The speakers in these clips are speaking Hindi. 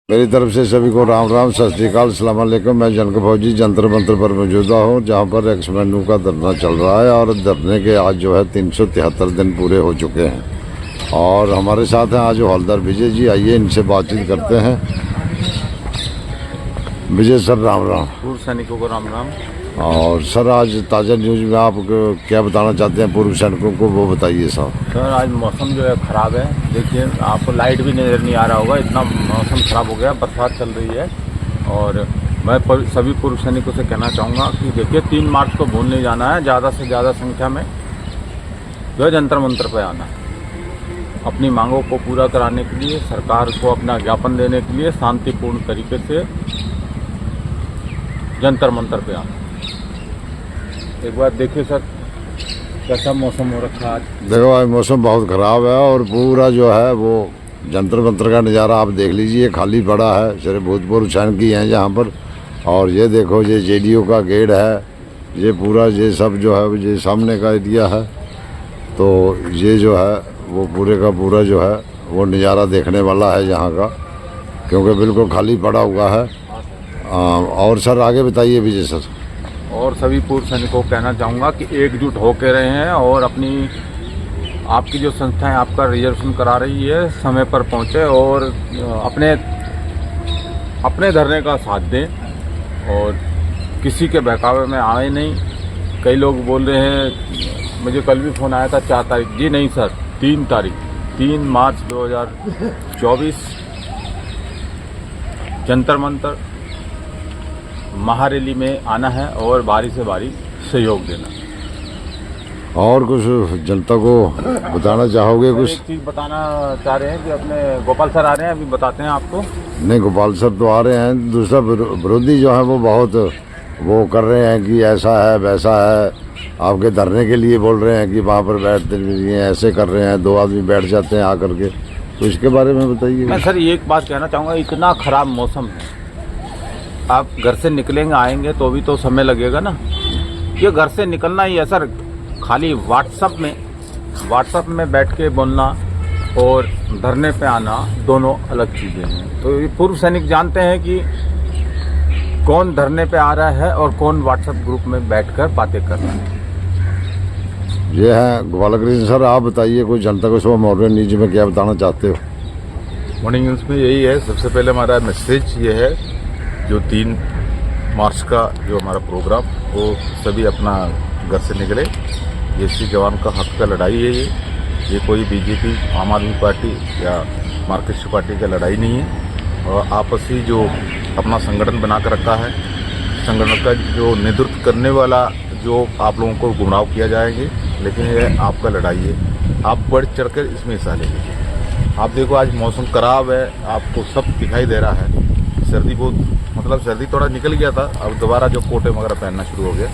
मेरी तरफ से सभी को राम राम, सत श्री अकाल, अस्सलाम वालेकुम। मैं जनक फौजी जंतर मंतर पर मौजूदा हूँ, जहाँ पर एक्समेंडू का धरना चल रहा है और धरने के आज जो है 373 दिन पूरे हो चुके हैं। और हमारे साथ हैं आज हवलदार विजय जी। आइए इनसे बातचीत करते हैं। विजय सर राम राम। पूर्व सैनिकों को राम राम। और सर आज ताज़ा न्यूज़ में आप क्या बताना चाहते हैं पूर्व सैनिकों को, वो बताइए साहब। सर आज मौसम जो है ख़राब है। देखिए आपको लाइट भी नज़र नहीं आ रहा होगा, इतना मौसम ख़राब हो गया, बरसात चल रही है। और मैं सभी पूर्व सैनिकों से कहना चाहूँगा कि देखिए 3 मार्च को भूल नहीं जाना है, ज़्यादा से ज़्यादा संख्या में जो है जंतर मंतर पर आना है। अपनी मांगों को पूरा कराने के लिए, सरकार को अपना ज्ञापन देने के लिए शांतिपूर्ण तरीके से जंतर मंतर पे आना। एक बार देखिए सर कैसा मौसम हो रखा है आज। देखो आज मौसम बहुत ख़राब है और पूरा जो है वो जंतर मंतर का नज़ारा आप देख लीजिए, खाली पड़ा है। सिर्फ भूतपूर्व सैनिक ही हैं यहाँ पर। और ये देखो ये जेडीयू का गेट है, ये पूरा ये सब जो है ये सामने का एरिया है। तो ये जो है वो पूरे का पूरा जो है वो नज़ारा देखने वाला है यहाँ का, क्योंकि बिल्कुल खाली पड़ा हुआ है। और सर आगे बताइए विजय सर। और सभी पूर्व सैनिकों को कहना चाहूँगा कि एकजुट होकर रहे हैं और अपनी आपकी जो संस्थाएं आपका रिजर्वेशन करा रही है समय पर पहुँचे और अपने धरने का साथ दें और किसी के बहकावे में आए नहीं। कई लोग बोल रहे हैं, मुझे कल भी फ़ोन आया था 4 तारीख। जी नहीं सर, 3 तारीख 3 मार्च 2024 जंतर मंतर महारैली में आना है और बारी से बारी सहयोग देना। और कुछ जनता को बताना चाहोगे कुछ? एक चीज़ बताना चाह रहे हैं कि अपने गोपाल सर आ रहे हैं, अभी बताते हैं आपको। नहीं, गोपाल सर तो आ रहे हैं, दूसरा विरोधी जो है वो बहुत वो कर रहे हैं कि ऐसा है वैसा है, आपके धरने के लिए बोल रहे हैं कि वहाँ पर बैठते नहीं हैं, ऐसे कर रहे हैं, 2 आदमी बैठ जाते हैं आकर के। तो इसके बारे में बताइए। मैं सर एक बात कहना चाहूँगा, इतना ख़राब मौसम है, आप घर से निकलेंगे आएंगे तो भी तो समय लगेगा ना। ये घर से निकलना ही है सर, खाली व्हाट्सएप में बैठ के बोलना और धरने पे आना दोनों अलग चीज़ें हैं। तो ये पूर्व सैनिक जानते हैं कि कौन धरने पे आ रहा है और कौन व्हाट्सएप ग्रुप में बैठकर बातें कर रहा है। ये है गोपाल कृष्ण सर, आप बताइए कोई जनता को सुबह मॉर्निंग न्यूज में क्या बताना चाहते हो? मॉर्निंग न्यूज़ में यही है, सबसे पहले हमारा मैसेज ये है, जो 3 मार्च का जो हमारा प्रोग्राम, वो सभी अपना घर से निकले। ये सी जवान का हक का लड़ाई है। ये कोई बीजेपी, आम आदमी पार्टी या मार्क्सिस्ट पार्टी का लड़ाई नहीं है। और आपसी जो अपना संगठन बना कर रखा है, संगठन का जो नेतृत्व करने वाला जो आप लोगों को गुमराह किया जाएंगे, लेकिन ये आपका लड़ाई है, आप बढ़ चढ़ कर इसमें हिस्सा लेंगे। आप देखो आज मौसम खराब है, आपको सब दिखाई दे रहा है। सर्दी बहुत सर्दी थोड़ा निकल गया था, अब दोबारा जो कोटे वगैरह पहनना शुरू हो गया।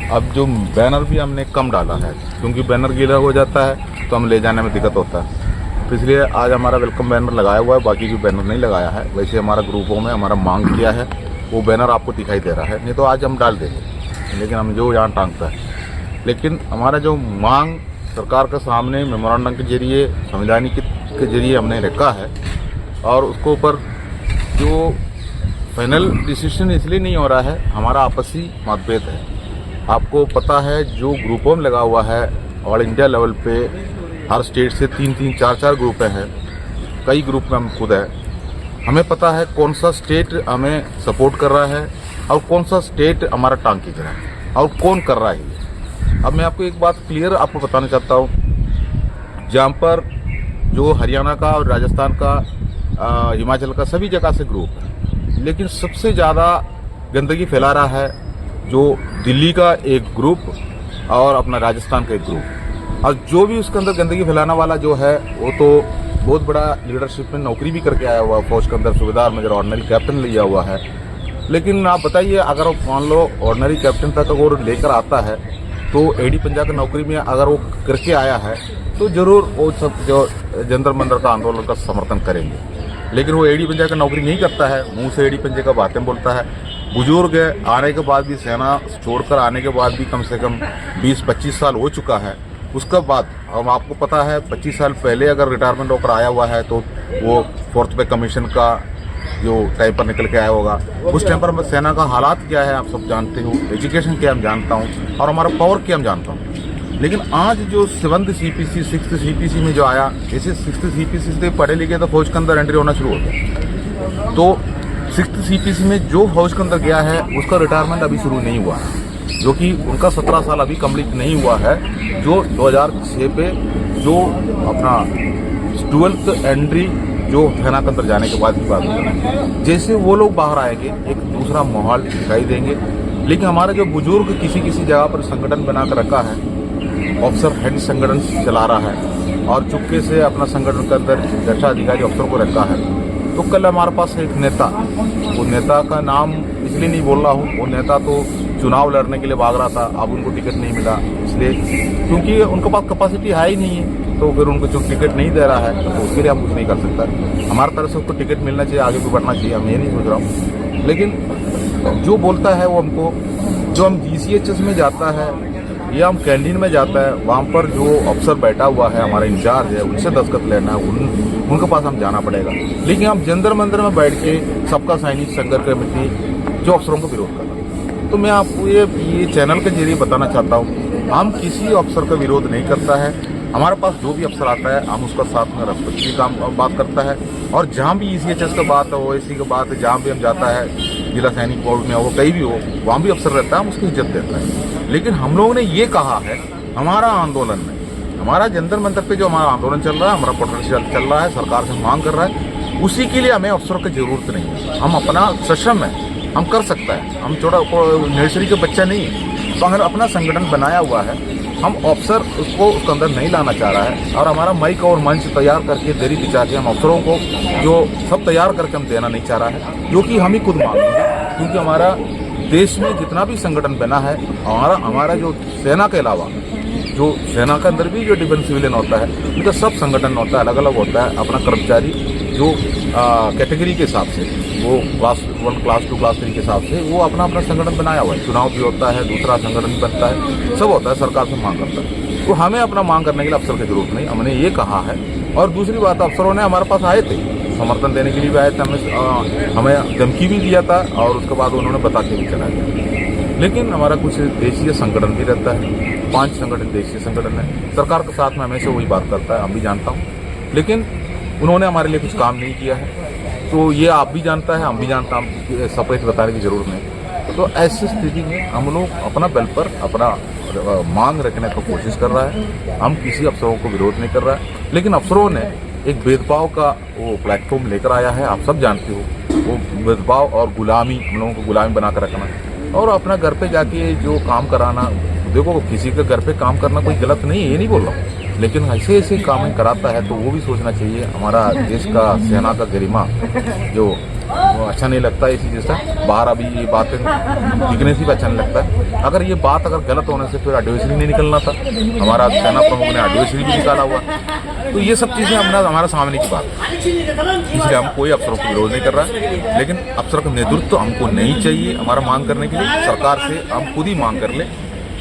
अब जो बैनर भी हमने कम डाला है, क्योंकि बैनर गीला हो जाता है तो हम ले जाने में दिक्कत होता है। तो इसलिए आज हमारा वेलकम बैनर लगाया हुआ है, बाकी जो बैनर नहीं लगाया है। वैसे हमारा ग्रुपों में हमारा मांग किया है, वो बैनर आपको दिखाई दे रहा है, नहीं तो आज हम डाल देंगे, लेकिन हम जो यहाँ टांगता है। लेकिन हमारा जो मांग सरकार के सामने मेमोरेंडम के जरिए, संविधानिक के जरिए हमने रखा है, और उसके ऊपर जो फाइनल डिसीजन इसलिए नहीं हो रहा है, हमारा आपसी मतभेद है। आपको पता है जो ग्रुपों में लगा हुआ है, ऑल इंडिया लेवल पे हर स्टेट से 3-3, 4-4 ग्रुप हैं, कई ग्रुप में हम खुद हैं। हमें पता है कौन सा स्टेट हमें सपोर्ट कर रहा है और कौन सा स्टेट हमारा टांग खींच रहा है और कौन कर रहा है। अब मैं आपको एक बात क्लियर आपको बताना चाहता हूँ, जहाँ पर जो हरियाणा का और राजस्थान का, हिमाचल का, सभी जगह से ग्रुप है, लेकिन सबसे ज़्यादा गंदगी फैला रहा है जो दिल्ली का एक ग्रुप और अपना राजस्थान का एक ग्रुप। और जो भी उसके अंदर गंदगी फैलाने वाला जो है, वो तो बहुत बड़ा लीडरशिप में नौकरी भी करके आया हुआ, फौज के अंदर सूबेदार मेजर ऑर्डिनरी कैप्टन लिया हुआ है। लेकिन आप बताइए, अगर मान लो ऑर्डिनरी कैप्टन तक वो लेकर आता है, तो एडी पंजाब की नौकरी में अगर वो करके आया है, तो जरूर वो सब जो जंतर मंतर का आंदोलन का समर्थन करेंगे। लेकिन वो एडी पंजे का नौकरी नहीं करता है, मुंह से एडी पंजे का बातें बोलता है। बुजुर्ग है, आने के बाद भी, सेना छोड़कर आने के बाद भी कम से कम 20-25 साल हो चुका है। उसके बाद हम आपको पता है 25 साल पहले अगर रिटायरमेंट होकर आया हुआ है तो वो 4th पे कमीशन का जो टाइम पर निकल के आया होगा, उस टाइम पर सेना का हालात क्या है आप सब जानते हो, एजुकेशन क्या हम जानता हूँ और हमारा पावर क्या हम जानता हूँ। लेकिन आज जो 7th CPC 6th CPC में जो आया, जैसे 6th CPC से पढ़े लिखे तो फौज के अंदर एंट्री होना शुरू हो गया, तो 6th CPC में जो फौज के अंदर गया है उसका रिटायरमेंट अभी शुरू नहीं हुआ है, जो कि उनका 17 साल अभी कंप्लीट नहीं हुआ है, जो 2006 पे जो अपना 12th एंट्री जो सेना के अंदर जाने के बाद की बात है। जैसे वो लोग बाहर आएंगे एक दूसरा माहौल दिखाई देंगे। लेकिन हमारे जो बुजुर्ग किसी किसी जगह पर संगठन बना कर रखा है, ऑफिसर हेड संगठन चला रहा है और चुपके से अपना संगठन के अंदर ज्येष्ठ अधिकारी अफसर को रखा है। तो कल हमारे पास एक नेता, वो नेता का नाम इसलिए नहीं बोल रहा हूँ, वो नेता तो चुनाव लड़ने के लिए भाग रहा था, अब उनको टिकट नहीं मिला इसलिए, क्योंकि उनके पास कैपेसिटी है ही नहीं है, तो फिर उनको जो टिकट नहीं दे रहा है तो उसके लिए हम कुछ नहीं कर सकता। हमारी तरफ से उसको टिकट मिलना चाहिए, आगे भी बढ़ना चाहिए, हम ये नहीं सोच रहा हूँ। लेकिन जो बोलता है वो हमको, जो हम GCHS में जाता है या हम कैंटीन में जाता है, वहाँ पर जो अफसर बैठा हुआ है हमारा इंचार्ज है, उनसे दस्तखत लेना है, उनके पास हम जाना पड़ेगा। लेकिन हम जंतर मंतर में बैठ के सबका सैनिक संघर्ष कमेटी जो अफसरों को विरोध कर रहा है। तो मैं आपको ये चैनल के जरिए बताना चाहता हूँ, हम किसी अफसर का विरोध नहीं करता है। हमारे पास जो भी अफसर आता है हम उसका साथ में रेस्पेक्ट की काम बात करता है, और जहाँ भी ECHS का बात है, OSC का बात है, जहाँ भी हम जाता है, जिला सैनिक बोर्ड में हो, कहीं भी हो, वहाँ भी अफसर रहता है, हम उसकी इज्जत देता है। लेकिन हम लोगों ने ये कहा है, हमारा आंदोलन में, हमारा जंतर मंतर पे जो हमारा आंदोलन चल रहा है, हमारा प्रोटेस्ट चल रहा है, सरकार से मांग कर रहा है, उसी के लिए हमें अफसरों की जरूरत नहीं है। हम अपना सक्षम है, हम कर सकता है, हम छोटा नर्सरी के बच्चा नहीं है, तो अगर अपना संगठन बनाया हुआ है, हम अफसर उसको उसके अंदर नहीं लाना चाह रहा है, और हमारा माइक और मंच तैयार करके दरी बिछा के हम अफसरों को जो सब तैयार करके हम देना नहीं चाह रहा है, जो कि हम ही खुद मांगेंगे। क्योंकि हमारा देश में जितना भी संगठन बना है, हमारा जो सेना के अलावा जो सेना के अंदर भी जो डिफेंस सिविलियन होता है, उनका सब संगठन होता है, अलग अलग होता है। अपना कर्मचारी जो कैटेगरी के हिसाब से, वो क्लास 1, क्लास 2, क्लास 3 के हिसाब से वो अपना अपना संगठन बनाया हुआ है। चुनाव भी होता है, दूसरा संगठन भी बनता है, सब होता है, सरकार से मांग करता है। तो हमें अपना मांग करने के लिए अफसर की जरूरत नहीं, हमने ये कहा है। और दूसरी बात, अफसरों ने हमारे पास आए थे, समर्थन देने के लिए भी आए थे, हमें धमकी भी दिया था, और उसके बाद उन्होंने बता के भी चला गया। लेकिन हमारा कुछ देशीय संगठन भी रहता है, 5 संगठन देशीय संगठन है, सरकार के साथ में हमेशा वही बात करता है, हम भी जानता हूँ। लेकिन उन्होंने हमारे लिए कुछ काम नहीं किया है, तो ये आप भी जानता है, हम भी जानता हैं, सेपरेट बताने की जरूरत नहीं। तो ऐसी स्थिति में हम लोग अपना बल पर अपना मांग रखने की कोशिश कर रहा है, हम किसी अफसरों को विरोध नहीं कर रहा है। लेकिन अफसरों ने एक भेदभाव का वो प्लेटफॉर्म लेकर आया है, आप सब जानते हो, वो भेदभाव और गुलामी, हम लोगों को गुलामी बना कर रखना, और अपना घर पे जाके जो काम कराना। देखो, किसी के घर पे काम करना कोई गलत नहीं है, ये नहीं बोल रहा हूँ, लेकिन ऐसे ऐसे काम कराता है तो वो भी सोचना चाहिए। हमारा देश का सेना का गरिमा जो अच्छा नहीं लगता है, इसी जैसा बाहर अभी ये बातें दिखने से भी अच्छा नहीं लगता है। अगर ये बात अगर गलत होने से फिर एडवाइजरी नहीं निकलना था, हमारा सेना प्रमुख ने एडवाइजरी भी निकाला हुआ। तो ये सब चीज़ें हमारा सामने की बात है, इसलिए हम कोई अफसरों को विरोध नहीं कर रहा है। लेकिन अफसर का नेतृत्व हमको नहीं चाहिए हमारा मांग करने के लिए, सरकार से हम खुद ही मांग कर ले,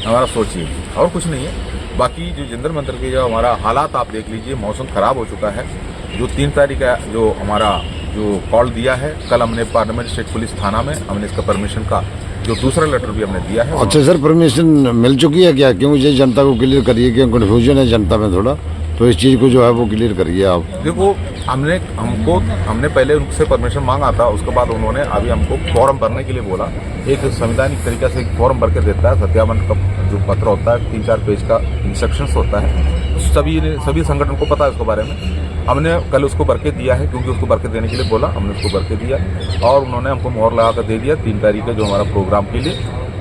हमारा सोचिए, और कुछ नहीं है। बाकी जो जंतर मंतर के जो हमारा हालात आप देख लीजिए, मौसम खराब हो चुका है। जो 3 तारीख का जो हमारा जो कॉल दिया है, कल हमने पार्लियामेंट स्टेट पुलिस थाना में हमने इसका परमिशन का जो दूसरा लेटर भी हमने दिया है। अच्छा सर, परमिशन मिल चुकी है क्या? क्यों ये जनता को क्लियर करिए, क्यों कन्फ्यूजन है जनता में थोड़ा, तो इस चीज़ को जो है वो क्लियर करिए आप। देखो, हमने पहले उनसे परमिशन मांगा था, उसके बाद उन्होंने अभी हमको फॉर्म भरने के लिए बोला। एक संवैधानिक तरीका से एक फॉर्म भर के देता है, सत्यापन का जो पत्र होता है, 3-4 पेज का इंस्ट्रक्शंस होता है, सभी संगठन को पता है उसके बारे में। हमने कल उसको भर के दिया है, क्योंकि उसको भर के देने के लिए बोला, हमने उसको भर के दिया, और उन्होंने हमको मोहर लगा कर दे दिया 3 तारीख का जो हमारा प्रोग्राम के लिए,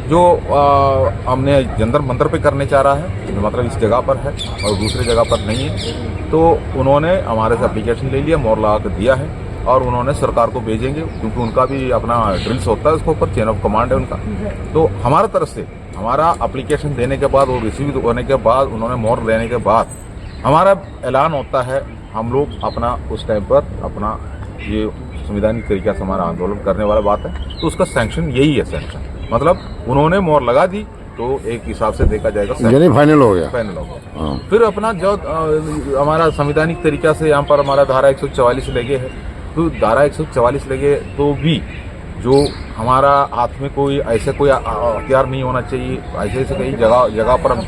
जो हमने जंतर मंतर पे करने चाह रहा है, मतलब इस जगह पर है और दूसरी जगह पर नहीं है। तो उन्होंने हमारे से एप्लीकेशन ले लिया, मोहर लगा कर दिया है, और उन्होंने सरकार को भेजेंगे, क्योंकि उनका भी अपना ड्रिल्स होता है, उसके ऊपर चेन ऑफ कमांड है उनका। तो हमारी तरफ से हमारा एप्लीकेशन देने के बाद और रिसीव होने के बाद, उन्होंने मोहर देने के बाद हमारा ऐलान होता है, हम लोग अपना उस टाइम पर अपना ये संवैधानिक तरीके से हमारा आंदोलन करने वाला बात है, तो उसका सैंक्शन यही है। सैंक्शन मतलब उन्होंने मोहर लगा दी, तो एक हिसाब से देखा जाएगा यानी फाइनल हो गया। फाइनल हो गया। फिर अपना जो हमारा संवैधानिक तरीका से यहाँ पर हमारा धारा 144 लगे है, तो धारा 144 लगे तो भी जो हमारा हाथ में कोई ऐसे कोई हथियार नहीं होना चाहिए, ऐसे कई जगह पर हम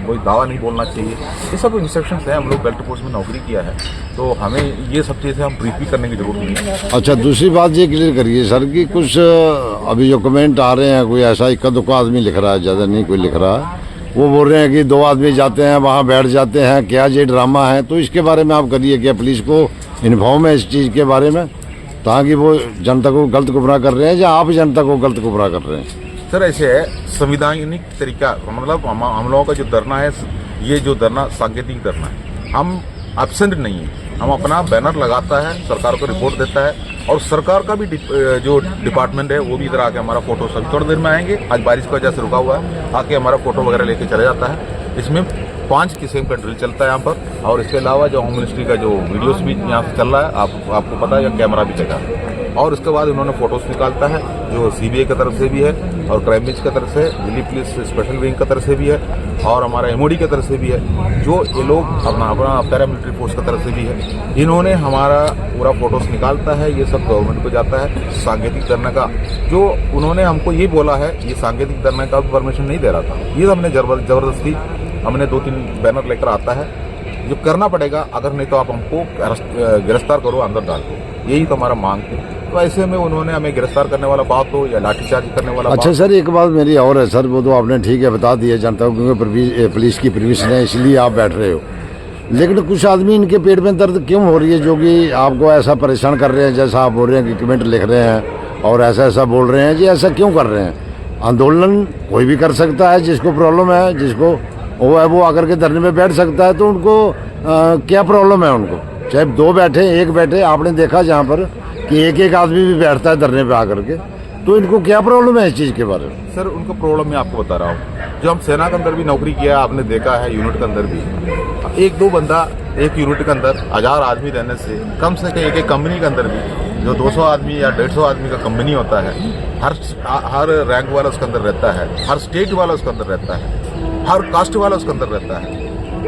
कोई दावा नहीं बोलना चाहिए। ये सब इंस्ट्रक्शंस हैं। हम लोग बेल्ट फोर्स में नौकरी किया है तो हमें ये सब चीज़ें हम ब्रीफ भी करने की जरूरत नहीं है। अच्छा, दूसरी बात ये क्लियर करिए सर कि कुछ अभी जो कमेंट आ रहे हैं, कोई ऐसा इक्का दुक्का आदमी लिख रहा है, ज़्यादा नहीं कोई लिख रहा है, वो बोल रहे हैं कि 2 आदमी जाते हैं वहाँ बैठ जाते हैं, क्या ये ड्रामा है। तो इसके बारे में आप करिए, क्या पुलिस को इन्फॉर्म है इस चीज़ के बारे में, ताकि वो जनता को गलत गुमराह कर रहे हैं या आप जनता को गलत गुमराह कर रहे हैं? सर ऐसे है, संविधानिक तरीका, मतलब हम लोगों का जो धरना है, ये जो धरना सांकेतिक धरना है, हम एब्सेंट नहीं है। हम अपना बैनर लगाता है, सरकार को रिपोर्ट देता है और सरकार का भी जो डिपार्टमेंट है वो भी इधर आके हमारा फोटो सभी थोड़ी देर में आएंगे। आज बारिश की वजह से रुका हुआ है, आके हमारा फोटो वगैरह लेके चला जाता है। इसमें 5 किस्म का ड्रिल चलता है यहाँ पर और इसके अलावा जो होम मिनिस्ट्री का जो वीडियोस भी यहाँ से चल रहा है, आपको पता है, या कैमरा भी चला है। और उसके बाद उन्होंने फोटोज निकालता है जो सीबीआई की तरफ से भी है और क्राइम ब्रांच की तरफ से, दिल्ली पुलिस स्पेशल विंग की तरफ से भी है और हमारा एमओडी की तरफ से भी है, जो ये लोग अपना पैरामिलिट्री फोर्स की तरफ से भी है। इन्होंने हमारा पूरा फोटोज निकालता है, ये सब गवर्नमेंट को जाता है। सांकेतिक धरना का जो उन्होंने हमको ये बोला है, ये सांकेतिक धरना का परमिशन नहीं दे रहा था, ये हमने जबरदस्ती हमने 2-3 बैनर लेकर आता है, जो करना पड़ेगा, अगर नहीं तो आप हमको गिरफ्तार करो, अंदर डाल दो, यही तो हमारा मांग थी। तो ऐसे में उन्होंने हमें गिरफ्तार करने वाला बात हो या लाठीचार्ज करने वाला अच्छा बात। सर, एक बात मेरी और है सर, वो तो आपने ठीक है बता दिया जनता को, क्योंकि पुलिस की परमिशन है इसलिए आप बैठ रहे हो, लेकिन कुछ आदमी इनके पेट में दर्द क्यों हो रही है जो कि आपको ऐसा परेशान कर रहे हैं, जैसा आप बोल रहे हैं कि कमेंट लिख रहे हैं और ऐसा ऐसा बोल रहे हैं जी, ऐसा क्यों कर रहे हैं? आंदोलन कोई भी कर सकता है, जिसको प्रॉब्लम है, जिसको वो है वो आकर के धरने में बैठ सकता है, तो उनको क्या प्रॉब्लम है? उनको चाहे 2 बैठे 1 बैठे, आपने देखा जहाँ पर कि एक आदमी भी बैठता है धरने पे आकर के, तो इनको क्या प्रॉब्लम है इस चीज़ के बारे में? सर उनको प्रॉब्लम मैं आपको बता रहा हूँ, जो हम सेना के अंदर भी नौकरी किया, आपने देखा है यूनिट के अंदर भी 1-2 बंदा एक यूनिट के अंदर 1000 आदमी रहने से कम से कम एक कंपनी के अंदर भी जो 200 आदमी या 150 आदमी का कंपनी होता है, हर रैंक वाला उसके अंदर रहता है, हर स्टेट वाला उसके अंदर रहता है, हर कास्ट वाला उसके अंदर रहता है।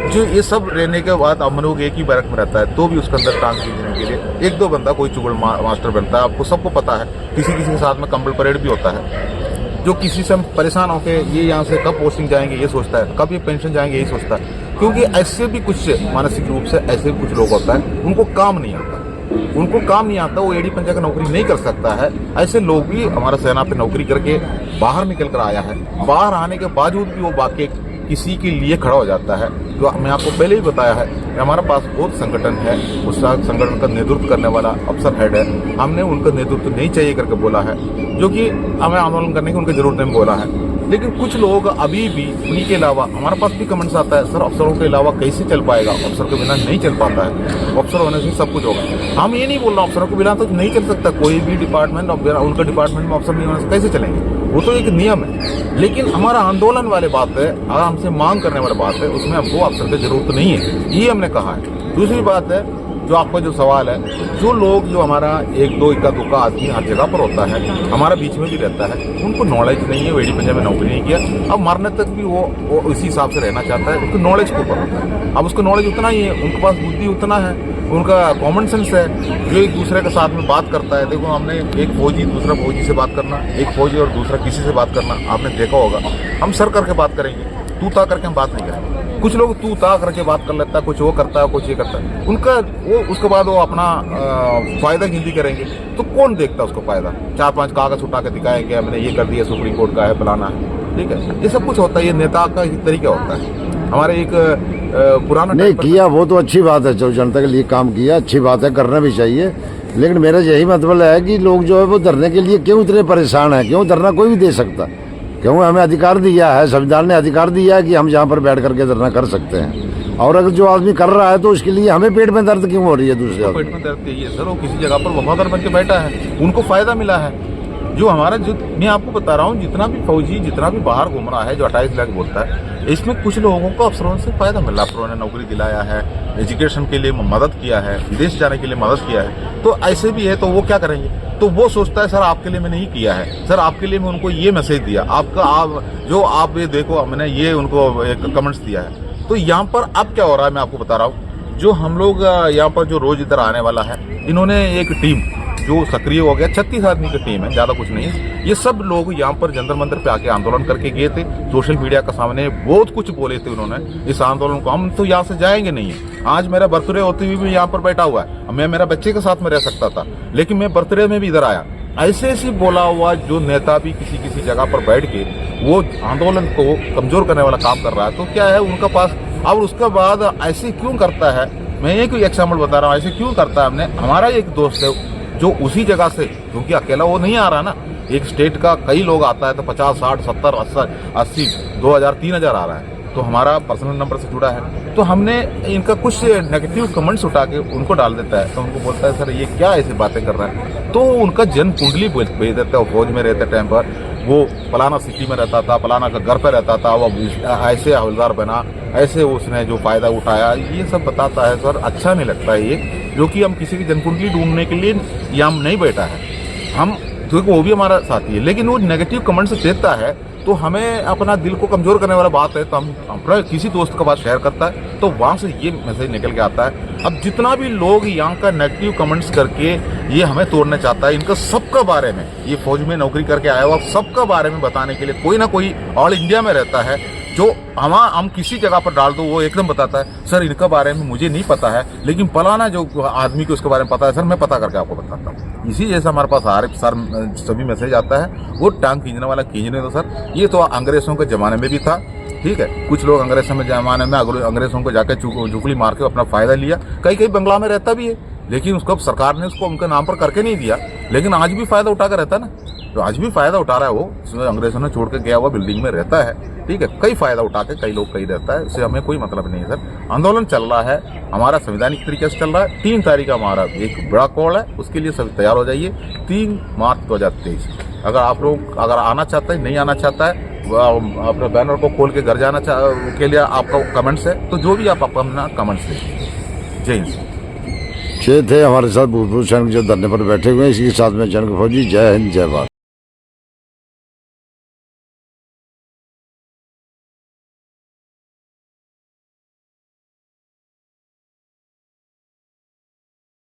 जो ये सब रहने के बाद हम लोग एक ही बैरक में रहता है, तो भी उसके अंदर टांग खींचने के लिए 1-2 बंदा कोई चुगल मास्टर बनता है। आपको सबको पता है, किसी के साथ में कंबल परेड भी होता है, जो किसी से परेशान होकर ये यहाँ से कब पोस्टिंग जाएंगे ये सोचता है, कब ये पेंशन जाएंगे यही सोचता है। क्योंकि ऐसे भी कुछ मानसिक रूप से ऐसे भी कुछ लोग होता है, उनको काम नहीं आता, वो एडी पंचा का नौकरी नहीं कर सकता है। ऐसे लोग भी हमारा सेना पे नौकरी करके बाहर निकल कर आया है, बाहर आने के बावजूद भी वो बाकी किसी के लिए खड़ा हो जाता है। जो मैं आपको पहले ही बताया है कि हमारा पास बहुत संगठन है, उस संगठन का नेतृत्व करने वाला अफसर हेड है, हमने उनका नेतृत्व नहीं चाहिए करके बोला है, जो कि हमें आंदोलन करने की उनकी जरूरत नहीं बोला है। लेकिन कुछ लोग अभी भी, उन्हीं के अलावा हमारे पास भी कमेंट्स आता है, सर अफसरों के अलावा कैसे चल पाएगा, अफसर के बिना नहीं चल पाता है, अफसर होने से सब कुछ होगा। हम ये नहीं बोल रहे अफसरों के बिना तो नहीं चल सकता कोई भी डिपार्टमेंट, उनका डिपार्टमेंट में अफसर नहीं होने से कैसे चलेंगे, वो तो एक नियम है। लेकिन हमारा आंदोलन वाले बात है, अगर हमसे मांग करने वाली बात है, उसमें हमको अफसर की जरूरत नहीं है, ये हमने कहा है। दूसरी बात है, जो आपका जो सवाल है, जो लोग जो हमारा 1-2 इक्का दुक्का आदमी हर जगह पर होता है, हमारा बीच में भी रहता है, उनको नॉलेज नहीं है, वो एडी पंजाब में नौकरी नहीं किया, अब मरने तक भी वो उसी हिसाब से रहना चाहता है, उसको नॉलेज को ऊपर होता है। अब उसको नॉलेज उतना ही है, उनके पास बुद्धि उतना है, उनका कॉमन सेंस है, जो एक दूसरे के साथ में बात करता है। देखो, हमने एक फौजी दूसरा फौजी से बात करना, एक फौजी और दूसरा किसी से बात करना, आपने देखा होगा। हम सर करके बात करेंगे, तू ता करके हम बात नहीं करेंगे। कुछ लोग तू ता करके बात कर लेता है, कुछ वो करता है, कुछ ये करता है, उनका वो उसके बाद वो अपना फायदा गिनती करेंगे, तो कौन देखता है उसको फायदा? 4-5 कागज उठा के दिखाएंगे, हमने ये कर दिया, सुप्रीम कोर्ट का है, फलाना है, ठीक है, ये सब कुछ होता है, ये नेता का एक तरीका होता है। हमारे एक पुराना नहीं किया, वो तो अच्छी बात है, जो जनता के लिए काम किया अच्छी बात है, करना भी चाहिए। लेकिन मेरा यही मतलब है कि लोग जो है वो धरने के लिए क्यों इतने परेशान है? क्यों धरना कोई भी दे सकता, क्यों हमें अधिकार दिया है, संविधान ने अधिकार दिया है कि हम जहाँ पर बैठ करके धरना कर सकते हैं। और अगर जो आदमी कर रहा है तो उसके लिए हमें पेट में दर्द क्यों हो रही है? दूसरे पेट में दर्द यही है सर, वो किसी जगह पर वफादार बन के बैठा है, उनको फायदा मिला है। जो हमारा, जो मैं आपको बता रहा हूँ, जितना भी फौजी जितना भी बाहर घूम रहा है, जो 28 लाख बोलता है, इसमें कुछ लोगों को अफसरों से फायदा मिला, अफसरों ने नौकरी दिलाया है, एजुकेशन के लिए मदद किया है, विदेश जाने के लिए मदद किया है। तो ऐसे भी है, तो वो क्या करेंगे? तो वो सोचता है सर आपके लिए मैंने नहीं किया है, सर आपके लिए मैं उनको ये मैसेज दिया, आप ये देखो, मैंने ये उनको एक कमेंट्स दिया है। तो यहाँ पर अब क्या हो रहा है, मैं आपको बता रहा हूँ, जो हम लोग यहाँ पर जो रोज इधर आने वाला है, इन्होंने एक टीम जो सक्रिय हो गया, 36 आदमी की टीम है, ज़्यादा कुछ नहीं है। ये सब लोग यहाँ पर जंतर मंतर पे आके आंदोलन करके गए थे। सोशल मीडिया के सामने बहुत कुछ बोले थे उन्होंने इस आंदोलन को, हम तो यहाँ से जाएंगे नहीं है। आज मेरा बर्थडे होते हुए भी यहाँ पर बैठा हुआ है, मैं मेरा बच्चे के साथ में रह सकता था, लेकिन मैं बर्थडे में भी इधर आया। ऐसे ऐसे बोला हुआ जो नेता भी किसी किसी जगह पर बैठ के वो आंदोलन को कमजोर करने वाला काम कर रहा है, तो क्या है उनका पास। और उसके बाद ऐसे क्यों करता है, मैं ये कोई एग्जाम्पल बता रहा हूँ, ऐसे क्यों करता है। हमने हमारा एक दोस्त है जो उसी जगह से, क्योंकि अकेला वो नहीं आ रहा ना, एक स्टेट का कई लोग आता है तो 50, 60, 70, 80, 2000, 3000 आ रहा है, तो हमारा पर्सनल नंबर से जुड़ा है। तो हमने इनका कुछ नेगेटिव कमेंट्स उठा के उनको डाल देता है, तो उनको बोलता है सर ये क्या ऐसी बातें कर रहा है। तो उनका जन्म कुंडली भेज देता है, फौज में रहते टाइम पर वो फलाना सिटी में रहता था, फलाना का घर पर रहता था, वो ऐसे हवलदार बना, ऐसे उसने जो फायदा उठाया, ये सब बताता है। सर अच्छा नहीं लगता है ये, जो कि हम किसी की जनकुंडली ढूंढने के लिए यहाँ नहीं बैठा है हम, क्योंकि वो भी हमारा साथी है, लेकिन वो नेगेटिव कमेंट्स देता है तो हमें अपना दिल को कमजोर करने वाला बात है, तो हम अपना किसी दोस्त का बात शेयर करता है तो वहां से ये मैसेज निकल के आता है। अब जितना भी लोग यहाँ का नेगेटिव कमेंट्स करके ये हमें तोड़ना चाहता है, इनका सबका बारे में, ये फौज में नौकरी करके आया हुआ सबका बारे में बताने के लिए कोई ना कोई ऑल इंडिया में रहता है, जो हम किसी जगह पर डाल दो वो एकदम बताता है सर इनका बारे में मुझे नहीं पता है, लेकिन फलाना जो आदमी को उसके बारे में पता है सर मैं पता करके आपको बताता हूँ। इसी जैसा हमारे पास सर सभी मैसेज आता है। वो टांग खींचने वाला खींचने तो सर ये तो अंग्रेजों के ज़माने में भी था, ठीक है। कुछ लोग अंग्रेजों में ज़माने में अंग्रेजों को जाकर चुगली मार के अपना फायदा लिया, कई बंगला में रहता भी है, लेकिन उसको सरकार ने उसको उनके नाम पर करके नहीं दिया, लेकिन आज भी फायदा उठा कर रहता ना, तो आज भी फायदा उठा रहा है वो, अंग्रेजों ने छोड़ के गया हुआ बिल्डिंग में रहता है, ठीक है। कई फायदा उठा के कई लोग कहीं रहता है, इससे हमें कोई मतलब नहीं है सर। आंदोलन चल रहा है हमारा संवैधानिक तरीके से चल रहा है। 3 तारीख का हमारा एक बड़ा कॉल है, उसके लिए सभी तैयार हो जाइए। 3 मार्च 2023 अगर आप लोग अगर आना चाहते हैं, नहीं आना चाहता है, अपने बैनर को खोल के घर जाना के लिए आपका कमेंट्स है, तो जो भी आप अपना कमेंट्स है। जय हिंद। ये थे हमारे साथ भूतपूर्व सैनिक जो धरने पर बैठे हुए हैं, इसी के साथ में जंग फौजी। जय हिंद, जय भारत।